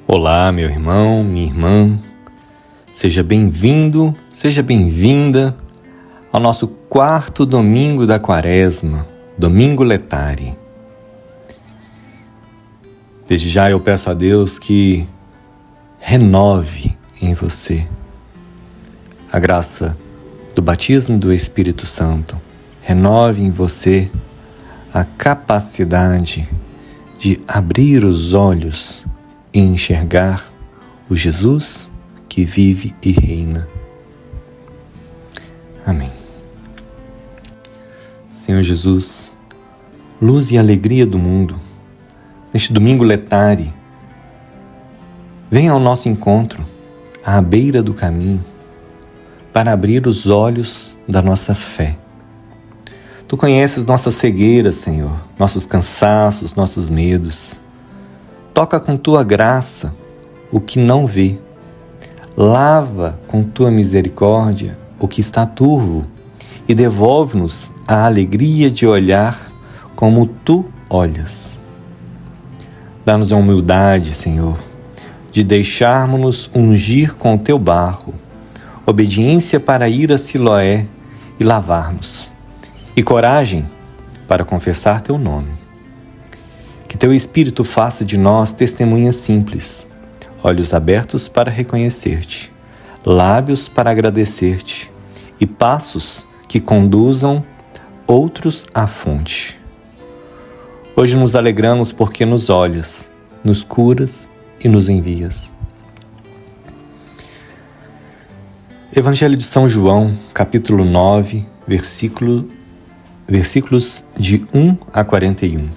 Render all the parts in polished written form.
Olá, meu irmão, minha irmã, seja bem-vindo, seja bem-vinda ao nosso quarto domingo da Quaresma, Domingo Letare. Desde já eu peço a Deus que renove em você a graça do batismo do Espírito Santo, renove em você a capacidade de abrir os olhos e enxergar o Jesus que vive e reina. Amém. Senhor Jesus, luz e alegria do mundo, neste domingo letare, venha ao nosso encontro, à beira do caminho, para abrir os olhos da nossa fé. Tu conheces nossas cegueiras, Senhor, nossos cansaços, nossos medos. Toca com Tua graça o que não vê. Lava com Tua misericórdia o que está turvo e devolve-nos a alegria de olhar como Tu olhas. Dá-nos a humildade, Senhor, de deixarmos-nos ungir com o Teu barro, obediência para ir a Siloé e lavar-nos, e coragem para confessar Teu nome. Que Teu Espírito faça de nós testemunhas simples, olhos abertos para reconhecer-te, lábios para agradecer-te e passos que conduzam outros à fonte. Hoje nos alegramos porque nos olhas, nos curas e nos envias. Evangelho de São João, capítulo 9, versículos de 1 a 41.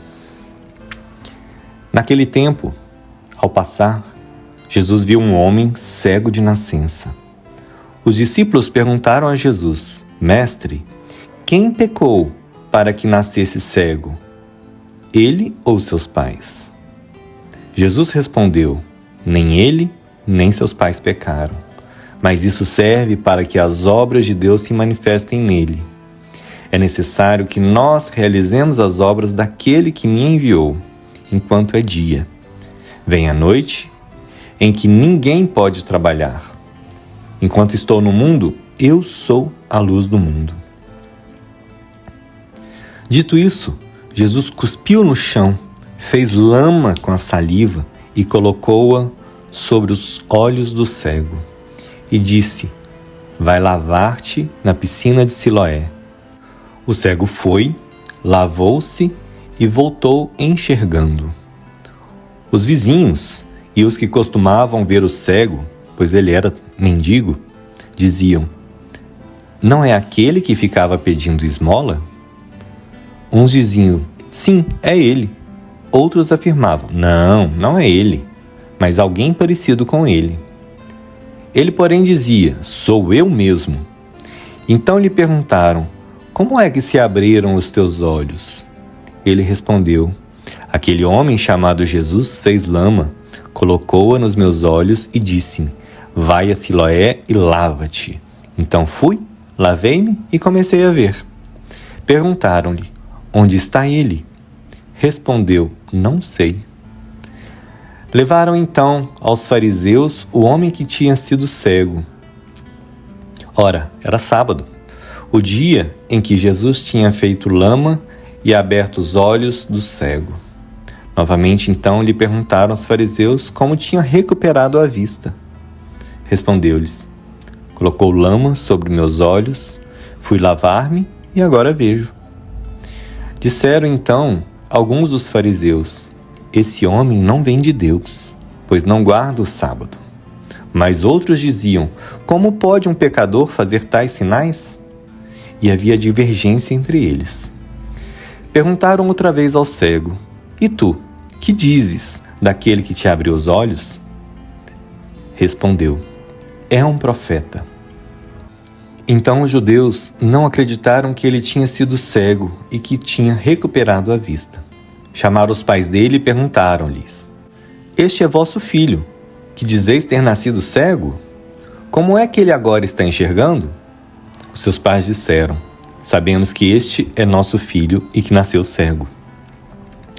Naquele tempo, ao passar, Jesus viu um homem cego de nascença. Os discípulos perguntaram a Jesus: Mestre, quem pecou para que nascesse cego? Ele ou seus pais? Jesus respondeu: Nem ele, nem seus pais pecaram, mas isso serve para que as obras de Deus se manifestem nele. É necessário que nós realizemos as obras daquele que me enviou, enquanto é dia. Vem a noite, em que ninguém pode trabalhar. Enquanto estou no mundo, eu sou a luz do mundo. Dito isso, Jesus cuspiu no chão, fez lama com a saliva e colocou-a sobre os olhos do cego. E disse: Vai lavar-te na piscina de Siloé. O cego foi, lavou-se e voltou enxergando. Os vizinhos e os que costumavam ver o cego, pois ele era mendigo, diziam: Não é aquele que ficava pedindo esmola? Uns diziam: Sim, é ele. Outros afirmavam: Não é ele, mas alguém parecido com ele. Ele, porém, dizia: Sou eu mesmo. Então lhe perguntaram: Como é que se abriram os teus olhos? Ele respondeu: Aquele homem chamado Jesus fez lama, colocou-a nos meus olhos e disse-me: Vai a Siloé e lava-te. Então fui, lavei-me e comecei a ver. Perguntaram-lhe: Onde está ele? Respondeu: Não sei. Levaram então aos fariseus o homem que tinha sido cego. Ora, era sábado, o dia em que Jesus tinha feito lama e aberto os olhos do cego. Novamente, então, lhe perguntaram os fariseus como tinha recuperado a vista. Respondeu-lhes: Colocou lama sobre meus olhos, fui lavar-me e agora vejo. Disseram então alguns dos fariseus: Esse homem não vem de Deus, pois não guarda o sábado. Mas outros diziam: Como pode um pecador fazer tais sinais? E havia divergência entre eles. Perguntaram outra vez ao cego: E tu, que dizes daquele que te abriu os olhos? Respondeu: É um profeta. Então os judeus não acreditaram que ele tinha sido cego e que tinha recuperado a vista. Chamaram os pais dele e perguntaram-lhes: Este é vosso filho, que dizeis ter nascido cego? Como é que ele agora está enxergando? Os seus pais disseram: Sabemos que este é nosso filho e que nasceu cego.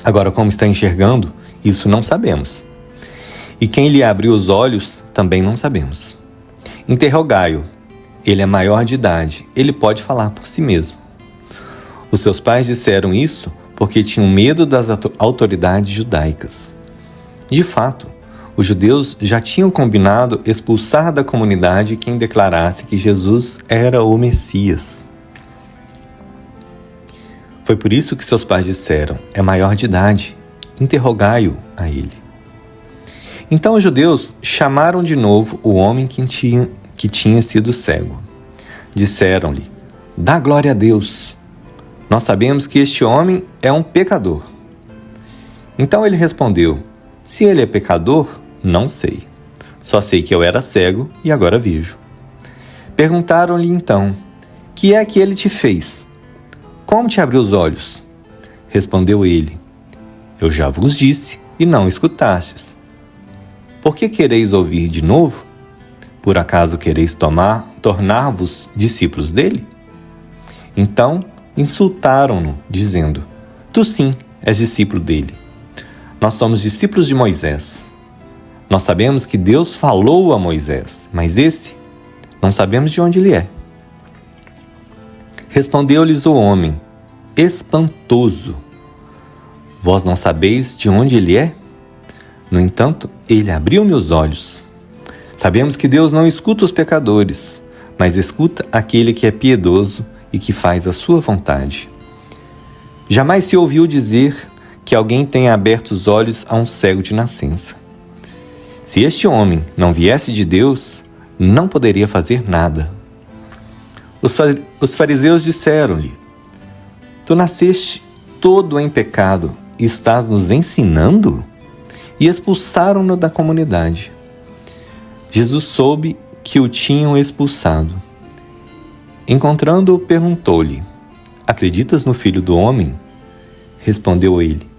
Agora, como está enxergando, isso não sabemos. E quem lhe abriu os olhos, também não sabemos. Interrogai-o. Ele é maior de idade, ele pode falar por si mesmo. Os seus pais disseram isso porque tinham medo das autoridades judaicas. De fato, os judeus já tinham combinado expulsar da comunidade quem declarasse que Jesus era o Messias. Foi por isso que seus pais disseram: é maior de idade, interrogai-o a ele. Então os judeus chamaram de novo o homem que tinha sido cego. Disseram-lhe: dá glória a Deus. Nós sabemos que este homem é um pecador. Então ele respondeu: se ele é pecador, não sei. Só sei que eu era cego e agora vejo. Perguntaram-lhe então: que é que ele te fez? Como te abriu os olhos? Respondeu ele: eu já vos disse e não escutastes. Por que quereis ouvir de novo? Por acaso quereis tornar-vos discípulos dele? Então insultaram-no, dizendo: tu sim és discípulo dele. Nós somos discípulos de Moisés. Nós sabemos que Deus falou a Moisés, mas esse não sabemos de onde ele é. Respondeu-lhes o homem, espantoso: vós não sabeis de onde ele é? No entanto, ele abriu meus olhos. Sabemos que Deus não escuta os pecadores, mas escuta aquele que é piedoso e que faz a sua vontade. Jamais se ouviu dizer que alguém tenha aberto os olhos a um cego de nascença. Se este homem não viesse de Deus, não poderia fazer nada. Os fariseus disseram-lhe: tu nasceste todo em pecado e estás nos ensinando? E expulsaram-no da comunidade. Jesus soube que o tinham expulsado. Encontrando-o, perguntou-lhe: acreditas no Filho do Homem? Respondeu ele: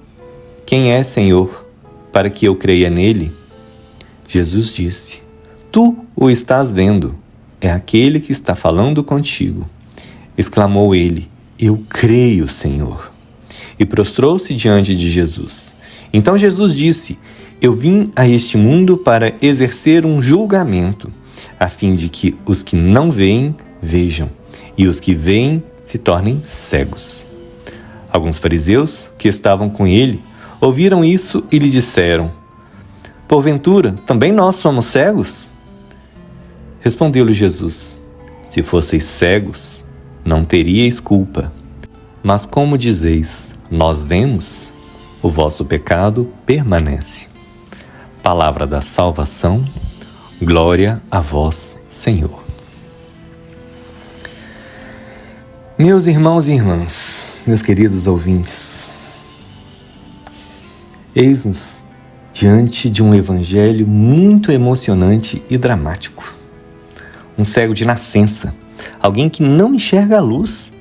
quem é, Senhor, para que eu creia nele? Jesus disse: tu o estás vendo, é aquele que está falando contigo. Exclamou ele: eu creio, Senhor. E prostrou-se diante de Jesus. Então Jesus disse: eu vim a este mundo para exercer um julgamento, a fim de que os que não veem, vejam, e os que veem se tornem cegos. Alguns fariseus que estavam com ele ouviram isso e lhe disseram: porventura, também nós somos cegos? Respondeu-lhe Jesus: se fosseis cegos, não teríeis culpa. Mas como dizeis, nós vemos, o vosso pecado permanece. Palavra da salvação, glória a vós, Senhor. Meus irmãos e irmãs, meus queridos ouvintes, eis-nos diante de um evangelho muito emocionante e dramático. Um cego de nascença, alguém que não enxerga a luz.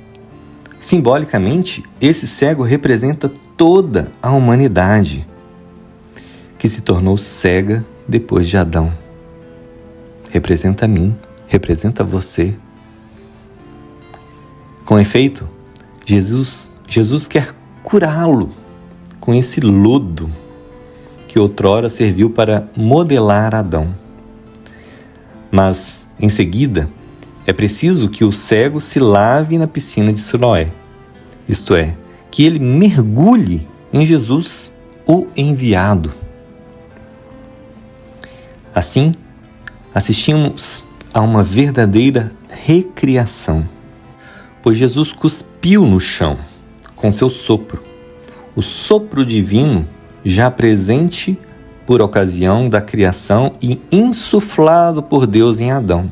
Simbolicamente, esse cego representa toda a humanidade, que se tornou cega depois de Adão. Representa a mim, representa você. Com efeito, Jesus quer curá-lo com esse lodo que outrora serviu para modelar Adão. Mas, em seguida, é preciso que o cego se lave na piscina de Siloé, isto é, que ele mergulhe em Jesus, o enviado. Assim, assistimos a uma verdadeira recriação, pois Jesus cuspiu no chão com seu sopro, o sopro divino já presente por ocasião da criação e insuflado por Deus em Adão.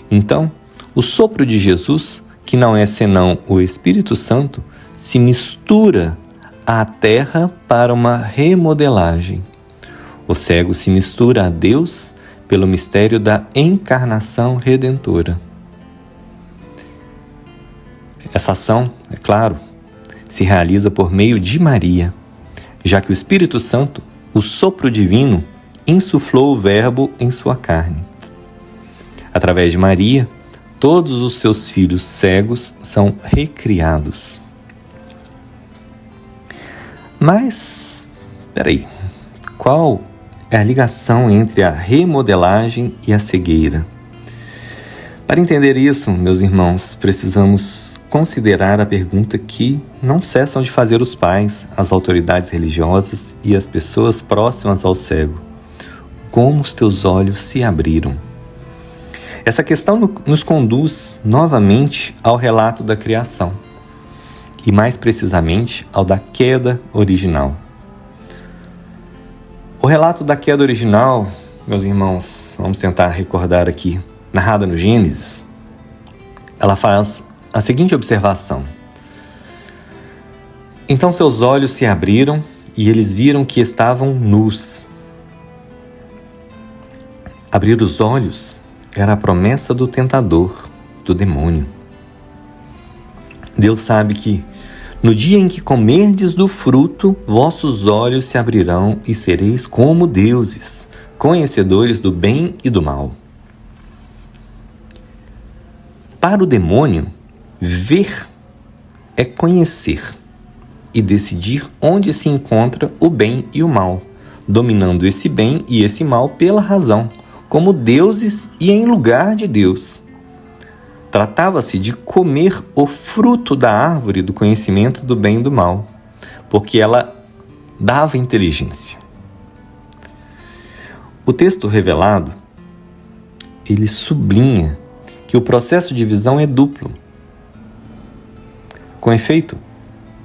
Então, o sopro de Jesus, que não é senão o Espírito Santo, se mistura à terra para uma remodelagem. O cego se mistura a Deus pelo mistério da encarnação redentora. Essa ação, é claro, se realiza por meio de Maria, já que o Espírito Santo, o sopro divino, insuflou o Verbo em sua carne. Através de Maria, todos os seus filhos cegos são recriados. Mas, qual é a ligação entre a remodelagem e a cegueira. Para entender isso, meus irmãos, precisamos considerar a pergunta que não cessam de fazer os pais, as autoridades religiosas e as pessoas próximas ao cego: como os teus olhos se abriram? Essa questão nos conduz novamente ao relato da criação, e mais precisamente ao da queda original. O relato da queda original, meus irmãos, vamos tentar recordar aqui, narrada no Gênesis, ela faz a seguinte observação: então seus olhos se abriram e eles viram que estavam nus. Abrir os olhos era a promessa do tentador, do demônio. Deus sabe que no dia em que comerdes do fruto, vossos olhos se abrirão e sereis como deuses, conhecedores do bem e do mal. Para o demônio, ver é conhecer e decidir onde se encontra o bem e o mal, dominando esse bem e esse mal pela razão, como deuses e em lugar de Deus. Tratava-se de comer o fruto da árvore do conhecimento do bem e do mal, porque ela dava inteligência. O texto revelado, ele sublinha que o processo de visão é duplo. Com efeito,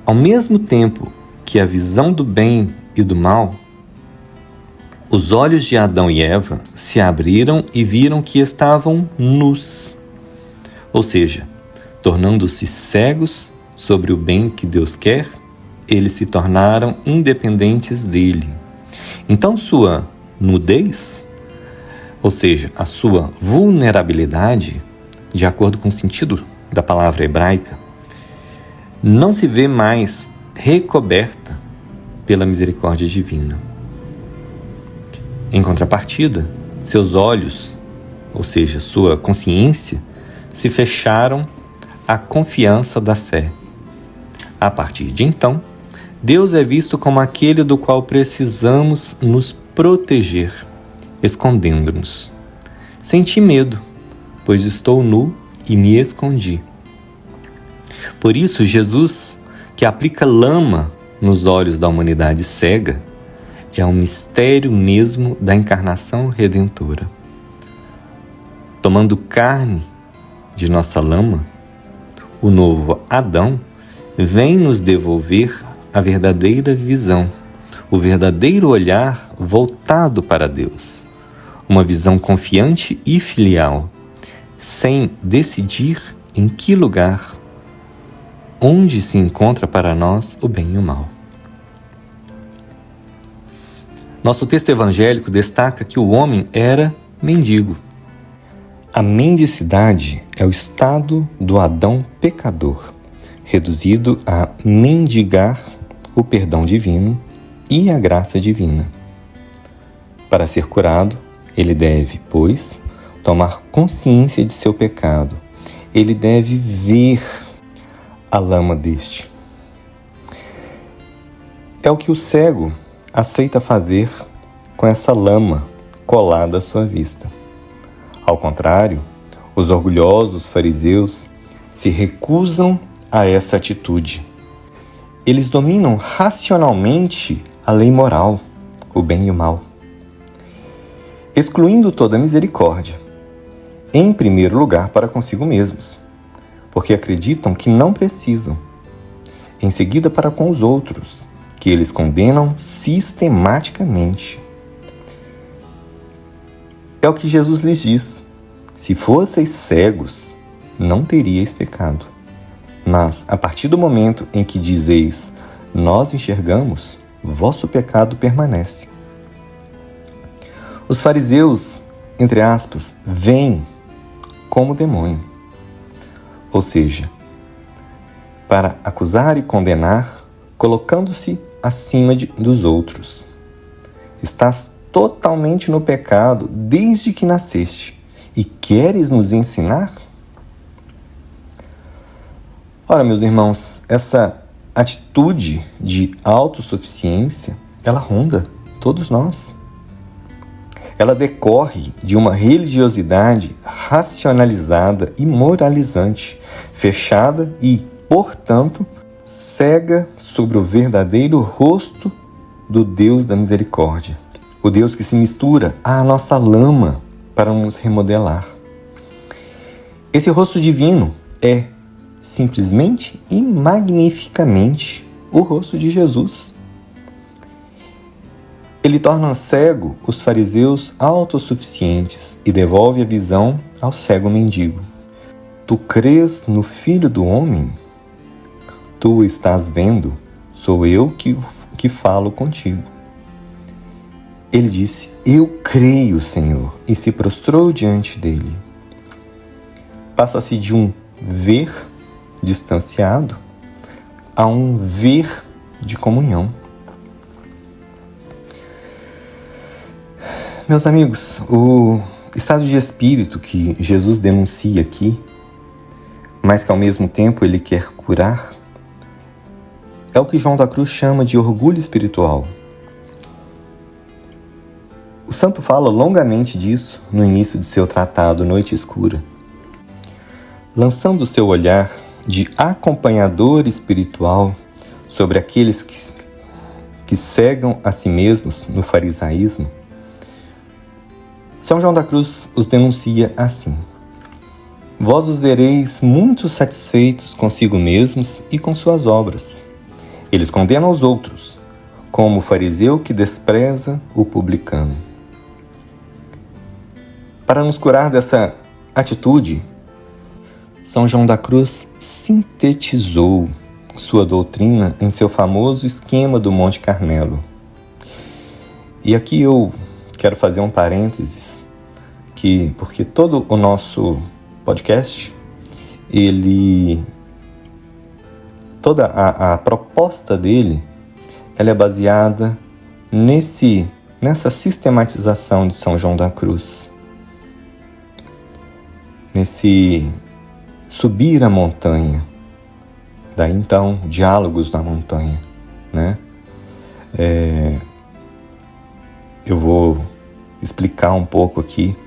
ao mesmo tempo que a visão do bem e do mal, os olhos de Adão e Eva se abriram e viram que estavam nus, ou seja, tornando-se cegos sobre o bem que Deus quer, eles se tornaram independentes dele. Então sua nudez, ou seja, a sua vulnerabilidade, de acordo com o sentido da palavra hebraica, não se vê mais recoberta pela misericórdia divina. Em contrapartida, seus olhos, ou seja, sua consciência, se fecharam à confiança da fé. A partir de então, Deus é visto como aquele do qual precisamos nos proteger, escondendo-nos. Senti medo, pois estou nu e me escondi. Por isso, Jesus, que aplica lama nos olhos da humanidade cega, é um mistério mesmo da encarnação redentora. Tomando carne de nossa lama, o novo Adão vem nos devolver a verdadeira visão, o verdadeiro olhar voltado para Deus, uma visão confiante e filial, sem decidir em que lugar, onde se encontra para nós o bem e o mal. Nosso texto evangélico destaca que o homem era mendigo. A mendicidade é o estado do Adão pecador, reduzido a mendigar o perdão divino e a graça divina. Para ser curado, ele deve, pois, tomar consciência de seu pecado. Ele deve ver a lama deste. É o que o cego aceita fazer com essa lama colada à sua vista. Ao contrário, os orgulhosos fariseus se recusam a essa atitude. Eles dominam racionalmente a lei moral, o bem e o mal, excluindo toda misericórdia, em primeiro lugar para consigo mesmos, porque acreditam que não precisam, em seguida para com os outros, que eles condenam sistematicamente. É o que Jesus lhes diz: se fosseis cegos, não teríeis pecado. Mas, a partir do momento em que dizeis, nós enxergamos, vosso pecado permanece. Os fariseus, entre aspas, veem como demônio. Ou seja, para acusar e condenar, colocando-se acima dos outros. Estás totalmente no pecado desde que nasceste e queres nos ensinar? Ora, meus irmãos, essa atitude de autossuficiência, ela ronda todos nós. ela decorre de uma religiosidade racionalizada e moralizante, fechada e, portanto, cega sobre o verdadeiro rosto do Deus da misericórdia, o Deus que se mistura à nossa lama para nos remodelar. Esse rosto divino é simplesmente e magnificamente o rosto de Jesus. Ele torna cego os fariseus autossuficientes e devolve a visão ao cego mendigo. Tu crês no Filho do Homem? Tu o estás vendo, sou eu que falo contigo. Ele disse, eu creio, Senhor, e se prostrou diante dele. Passa-se de um ver distanciado a um ver de comunhão. Meus amigos, o estado de espírito que Jesus denuncia aqui, mas que ao mesmo tempo ele quer curar, é o que João da Cruz chama de orgulho espiritual. O santo fala longamente disso no início de seu tratado Noite Escura, lançando seu olhar de acompanhador espiritual sobre aqueles que cegam a si mesmos no farisaísmo. São João da Cruz os denuncia assim: vós os vereis muito satisfeitos consigo mesmos e com suas obras. Eles condenam os outros, como o fariseu que despreza o publicano. Para nos curar dessa atitude, São João da Cruz sintetizou sua doutrina em seu famoso esquema do Monte Carmelo. E aqui eu quero fazer um parênteses, porque todo o nosso podcast, toda a proposta dele, ela é baseada nessa sistematização de São João da Cruz. Nesse subir a montanha, daí então, diálogos na montanha, né? Eu vou explicar um pouco aqui,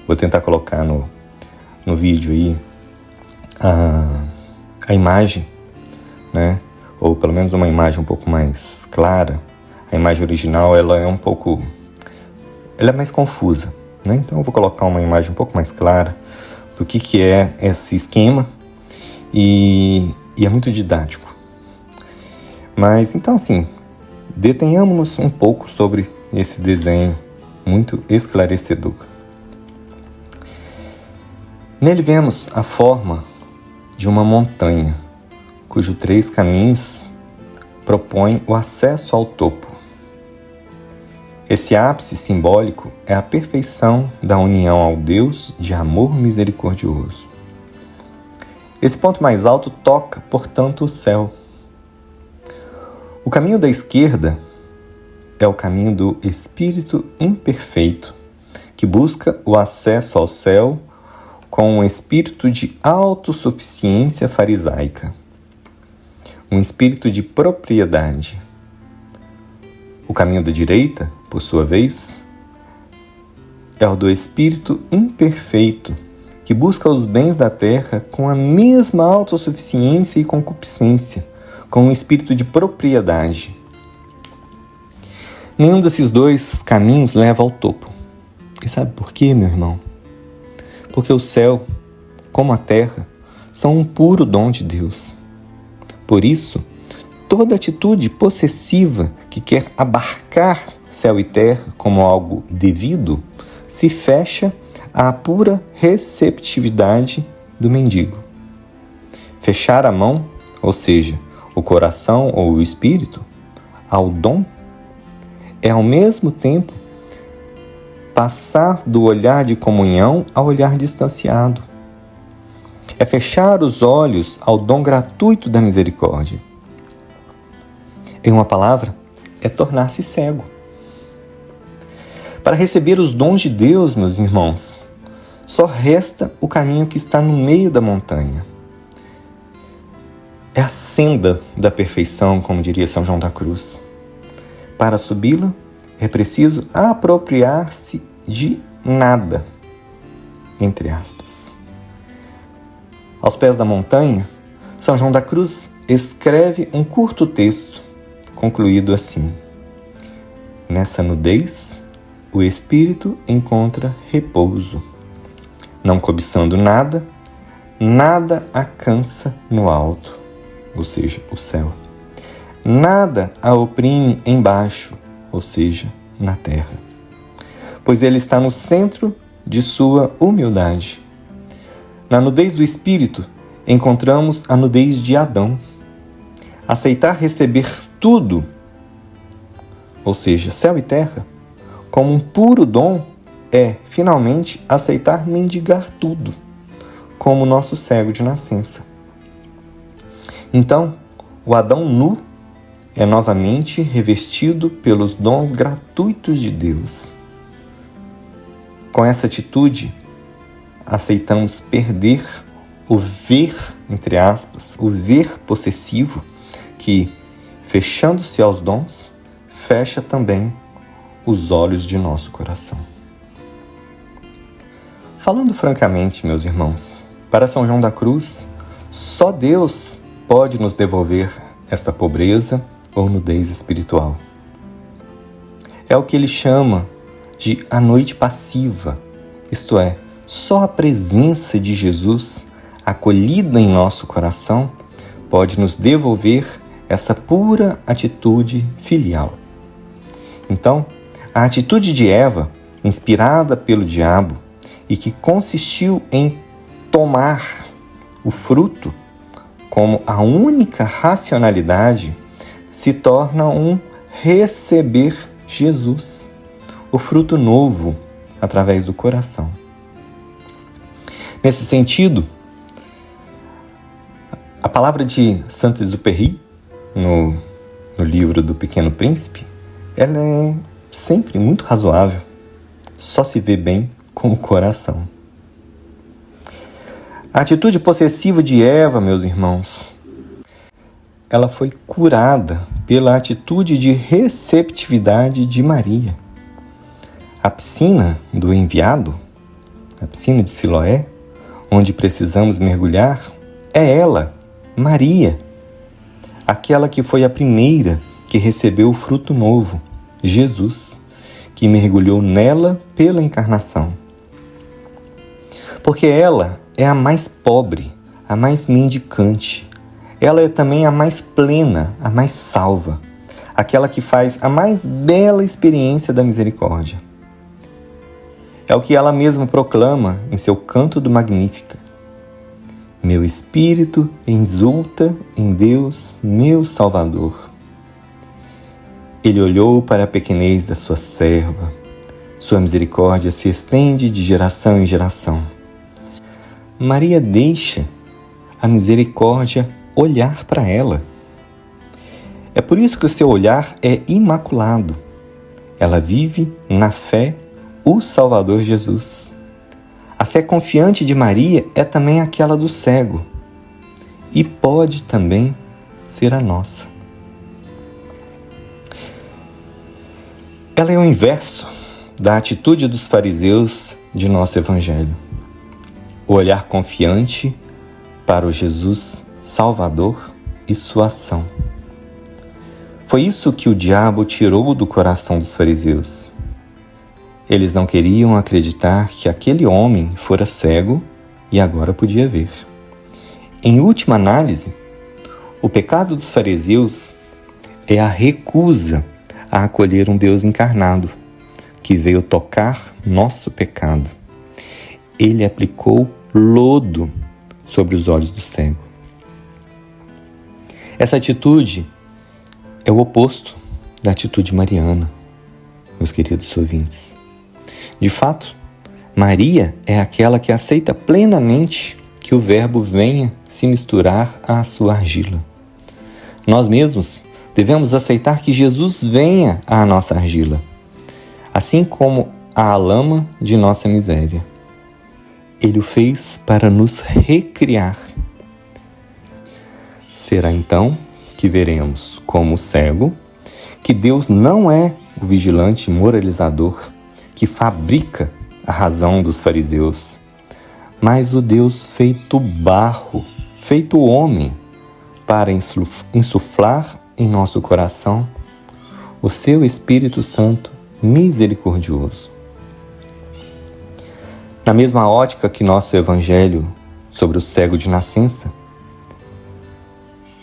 vou tentar colocar no vídeo aí a imagem, né? Ou pelo menos uma imagem um pouco mais clara. A imagem original, ela é mais confusa, né? Então eu vou colocar uma imagem um pouco mais clara do que é esse esquema e é muito didático. Mas então assim, detenhamos-nos um pouco sobre esse desenho muito esclarecedor. Nele vemos a forma de uma montanha, cujos 3 caminhos propõem o acesso ao topo. Esse ápice simbólico é a perfeição da união ao Deus de amor misericordioso. Esse ponto mais alto toca, portanto, o céu. O caminho da esquerda é o caminho do espírito imperfeito, que busca o acesso ao céu com um espírito de autossuficiência farisaica, um espírito de propriedade. O caminho da direita, por sua vez, é o do espírito imperfeito, que busca os bens da terra com a mesma autossuficiência e concupiscência, com um espírito de propriedade. Nenhum desses 2 caminhos leva ao topo. E sabe por quê, meu irmão? Porque o céu, como a terra, são um puro dom de Deus. Por isso, toda atitude possessiva que quer abarcar céu e terra como algo devido, se fecha à pura receptividade do mendigo. Fechar a mão, ou seja, o coração ou o espírito, ao dom, é ao mesmo tempo passar do olhar de comunhão ao olhar distanciado. É fechar os olhos ao dom gratuito da misericórdia. Em uma palavra, é tornar-se cego. Para receber os dons de Deus, meus irmãos, só resta o caminho que está no meio da montanha. É a senda da perfeição, como diria São João da Cruz. Para subi-la, é preciso apropriar-se de nada, entre aspas. Aos pés da montanha, São João da Cruz escreve um curto texto, concluído assim: nessa nudez, o espírito encontra repouso. Não cobiçando nada, nada a cansa no alto, ou seja, o céu. Nada a oprime embaixo, ou seja, na terra. Pois ele está no centro de sua humildade. Na nudez do espírito, encontramos a nudez de Adão. Aceitar receber tudo, ou seja, céu e terra, como um puro dom, é, finalmente, aceitar mendigar tudo, como nosso cego de nascença. Então, o Adão nu é novamente revestido pelos dons gratuitos de Deus. Com essa atitude, aceitamos perder o ver, entre aspas, o ver possessivo que, fechando-se aos dons, fecha também os olhos de nosso coração. Falando francamente, meus irmãos, para São João da Cruz, só Deus pode nos devolver esta pobreza ou nudez espiritual. É o que ele chama de a noite passiva, isto é, só a presença de Jesus acolhida em nosso coração pode nos devolver essa pura atitude filial. Então, a atitude de Eva, inspirada pelo diabo e que consistiu em tomar o fruto como a única racionalidade, se torna um receber Jesus, o fruto novo através do coração. Nesse sentido, a palavra de Saint-Exupéry, no livro do Pequeno Príncipe, ela é sempre muito razoável, só se vê bem com o coração. A atitude possessiva de Eva, meus irmãos, ela foi curada pela atitude de receptividade de Maria. A piscina do enviado, a piscina de Siloé, onde precisamos mergulhar, é ela, Maria, aquela que foi a primeira que recebeu o fruto novo, Jesus, que mergulhou nela pela encarnação. Porque ela é a mais pobre, a mais mendicante. Ela é também a mais plena, a mais salva, aquela que faz a mais bela experiência da misericórdia. É o que ela mesma proclama em seu canto do Magnífica. Meu espírito exulta em Deus, meu Salvador. Ele olhou para a pequenez da sua serva. Sua misericórdia se estende de geração em geração. Maria deixa a misericórdia olhar para ela. É por isso que o seu olhar é imaculado. Ela vive na fé o Salvador Jesus. A fé confiante de Maria é também aquela do cego e pode também ser a nossa. Ela é o inverso da atitude dos fariseus de nosso Evangelho. O olhar confiante para o Jesus Salvador e sua ação. Foi isso que o diabo tirou do coração dos fariseus. Eles não queriam acreditar que aquele homem fora cego e agora podia ver. Em última análise, o pecado dos fariseus é a recusa a acolher um Deus encarnado, que veio tocar nosso pecado. Ele aplicou lodo sobre os olhos do cego. Essa atitude é o oposto da atitude mariana, meus queridos ouvintes. De fato, Maria é aquela que aceita plenamente que o Verbo venha se misturar à sua argila. Nós mesmos devemos aceitar que Jesus venha à nossa argila, assim como à lama de nossa miséria. Ele o fez para nos recriar. Será então que veremos, como cego, que Deus não é o vigilante moralizador que fabrica a razão dos fariseus, mas o Deus feito barro, feito homem, para insuflar em nosso coração o seu Espírito Santo misericordioso. Na mesma ótica que nosso Evangelho sobre o cego de nascença,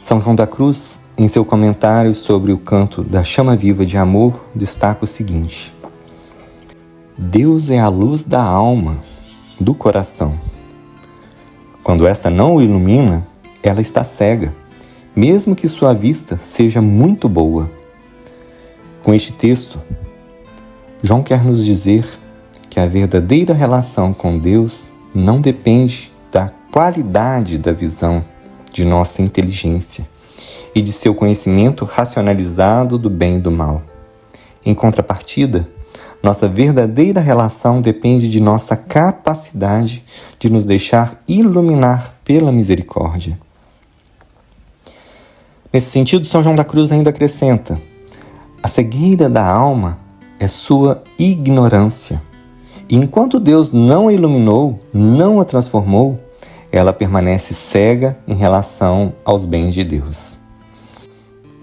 São João da Cruz, em seu comentário sobre o canto da chama viva de amor, destaca o seguinte: Deus é a luz da alma, do coração. Quando esta não o ilumina, ela está cega, mesmo que sua vista seja muito boa. Com este texto, João quer nos dizer que a verdadeira relação com Deus não depende da qualidade da visão de nossa inteligência e de seu conhecimento racionalizado do bem e do mal. Em contrapartida, nossa verdadeira relação depende de nossa capacidade de nos deixar iluminar pela misericórdia. Nesse sentido, São João da Cruz ainda acrescenta: a cegueira da alma é sua ignorância. E enquanto Deus não a iluminou, não a transformou, ela permanece cega em relação aos bens de Deus.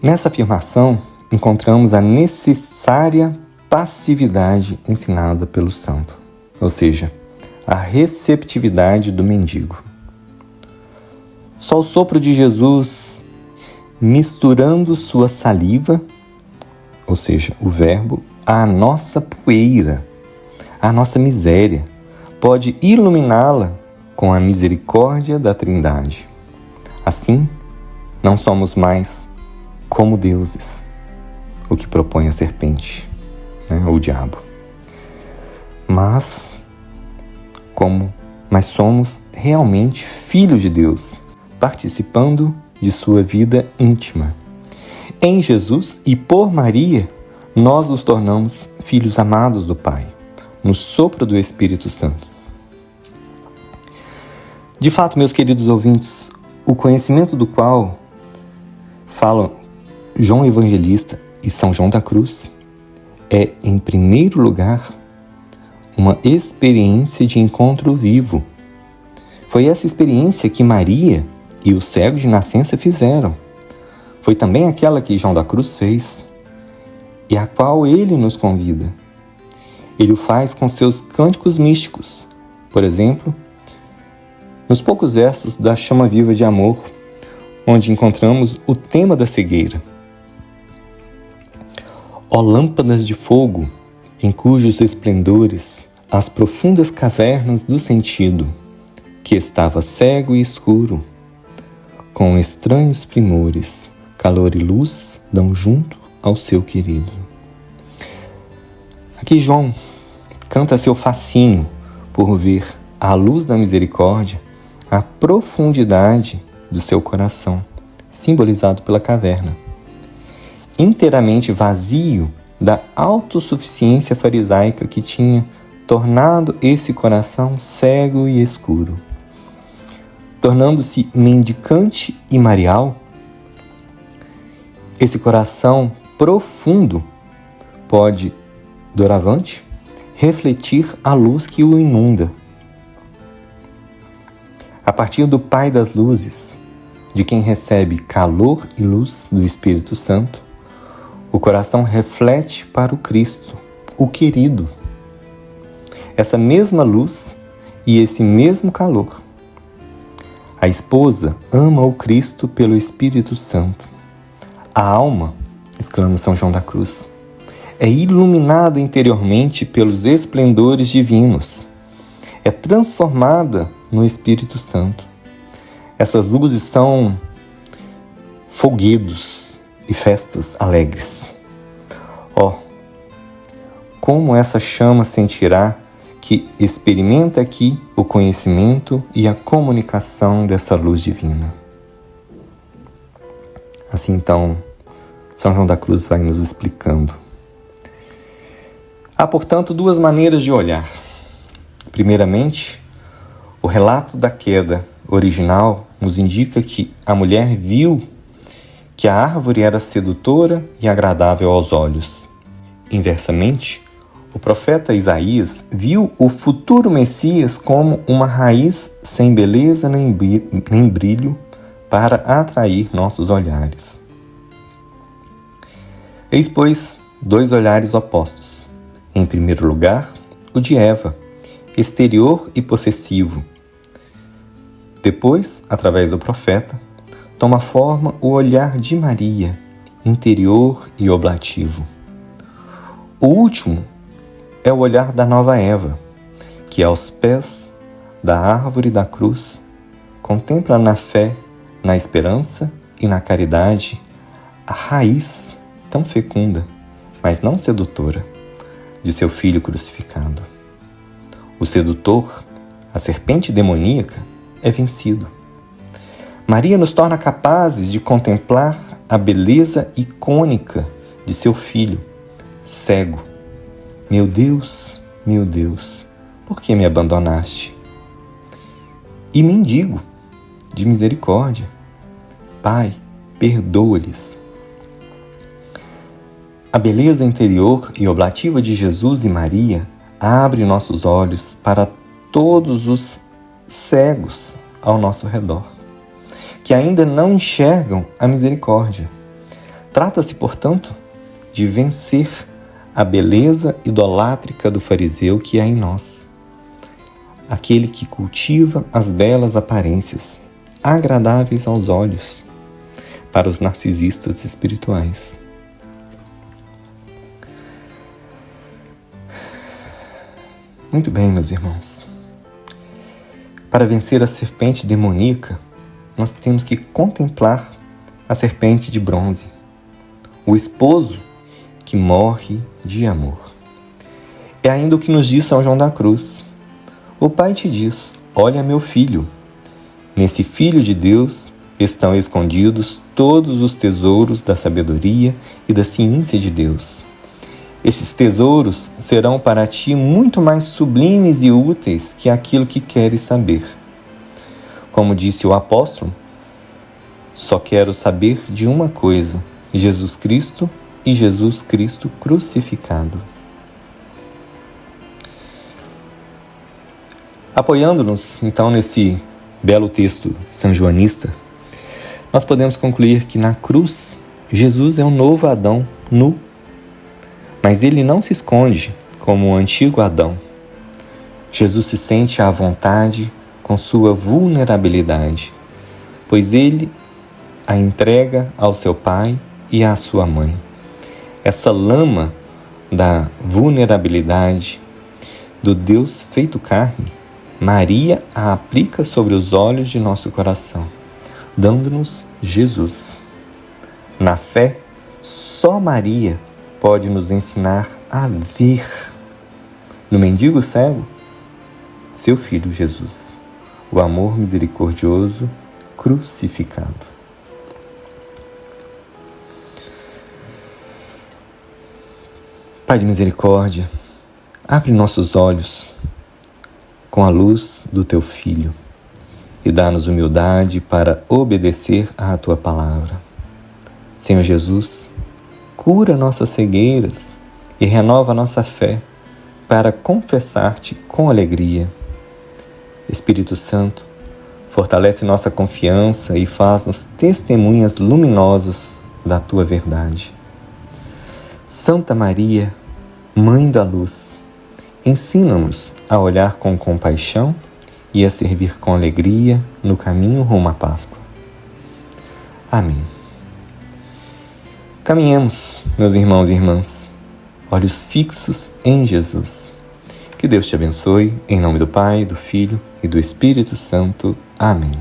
Nessa afirmação, encontramos a necessária passividade ensinada pelo santo, ou seja, a receptividade do mendigo. Só o sopro de Jesus, misturando sua saliva, ou seja, o Verbo, à nossa poeira, à nossa miséria, pode iluminá-la com a misericórdia da Trindade. Assim, não somos mais como deuses, o que propõe a serpente, ou o diabo, mas somos realmente filhos de Deus, participando de sua vida íntima. Em Jesus e por Maria, nós nos tornamos filhos amados do Pai, no sopro do Espírito Santo. De fato, meus queridos ouvintes, o conhecimento do qual falam João Evangelista e São João da Cruz é, em primeiro lugar, uma experiência de encontro vivo. Foi essa experiência que Maria e o cego de nascença fizeram. Foi também aquela que João da Cruz fez e a qual ele nos convida. Ele o faz com seus cânticos místicos. Por exemplo, nos poucos versos da Chama Viva de Amor, onde encontramos o tema da cegueira. Ó lâmpadas de fogo, em cujos esplendores as profundas cavernas do sentido, que estava cego e escuro, com estranhos primores, calor e luz dão junto ao seu querido. Aqui João canta seu fascínio por ver à luz da misericórdia a profundidade do seu coração, simbolizado pela caverna, inteiramente vazio da autossuficiência farisaica que tinha tornado esse coração cego e escuro. Tornando-se mendicante e marial, esse coração profundo pode, doravante, refletir a luz que o inunda. A partir do Pai das Luzes, de quem recebe calor e luz do Espírito Santo, o coração reflete para o Cristo, o querido. Essa mesma luz e esse mesmo calor. A esposa ama o Cristo pelo Espírito Santo. A alma, exclama São João da Cruz, é iluminada interiormente pelos esplendores divinos. É transformada no Espírito Santo. Essas luzes são folguedos e festas alegres. Como essa chama sentirá que experimenta aqui o conhecimento e a comunicação dessa luz divina. Assim então, São João da Cruz vai nos explicando. Há, portanto, duas maneiras de olhar. Primeiramente, o relato da queda original nos indica que a mulher viu que a árvore era sedutora e agradável aos olhos. Inversamente, O profeta Isaías viu o futuro Messias como uma raiz sem beleza nem brilho para atrair nossos olhares. Eis, pois, dois olhares opostos. Em primeiro lugar, o de Eva, exterior e possessivo. Depois, através do profeta, toma forma o olhar de Maria, interior e oblativo. O último é o olhar da nova Eva, que aos pés da árvore da cruz contempla na fé, na esperança e na caridade a raiz tão fecunda, mas não sedutora, de seu filho crucificado. O sedutor, a serpente demoníaca, é vencido. Maria nos torna capazes de contemplar a beleza icônica de seu filho, cego. Meu Deus, por que me abandonaste? E mendigo, de misericórdia. Pai, perdoa-lhes. A beleza interior e oblativa de Jesus e Maria abre nossos olhos para todos os cegos ao nosso redor, que ainda não enxergam a misericórdia. Trata-se, portanto, de vencer a beleza idolátrica do fariseu que há em nós, aquele que cultiva as belas aparências, agradáveis aos olhos, para os narcisistas espirituais. Muito bem, meus irmãos. Para vencer a serpente demoníaca, nós temos que contemplar a serpente de bronze, o esposo que morre de amor. É ainda o que nos diz São João da Cruz. O Pai te diz: olha, meu filho, nesse Filho de Deus estão escondidos todos os tesouros da sabedoria e da ciência de Deus. Esses tesouros serão para ti muito mais sublimes e úteis que aquilo que queres saber. Como disse o apóstolo, só quero saber de uma coisa: Jesus Cristo e Jesus Cristo crucificado. Apoiando-nos, então, nesse belo texto sanjoanista, nós podemos concluir que na cruz, Jesus é um novo Adão nu. Mas ele não se esconde como o antigo Adão. Jesus se sente à vontade com sua vulnerabilidade, pois ele a entrega ao seu pai e à sua mãe. Essa lama da vulnerabilidade do Deus feito carne, Maria a aplica sobre os olhos de nosso coração, dando-nos Jesus. Na fé, só Maria pode nos ensinar a ver no mendigo cego seu Filho Jesus, o amor misericordioso crucificado. Pai de misericórdia, abre nossos olhos com a luz do Teu Filho e dá-nos humildade para obedecer à Tua palavra. Senhor Jesus, cura nossas cegueiras e renova nossa fé para confessar-te com alegria. Espírito Santo, fortalece nossa confiança e faz-nos testemunhas luminosas da Tua verdade. Santa Maria, Mãe da Luz, ensina-nos a olhar com compaixão e a servir com alegria no caminho rumo à Páscoa. Amém. Caminhemos, meus irmãos e irmãs, olhos fixos em Jesus. Que Deus te abençoe, em nome do Pai, do Filho e do Espírito Santo. Amém.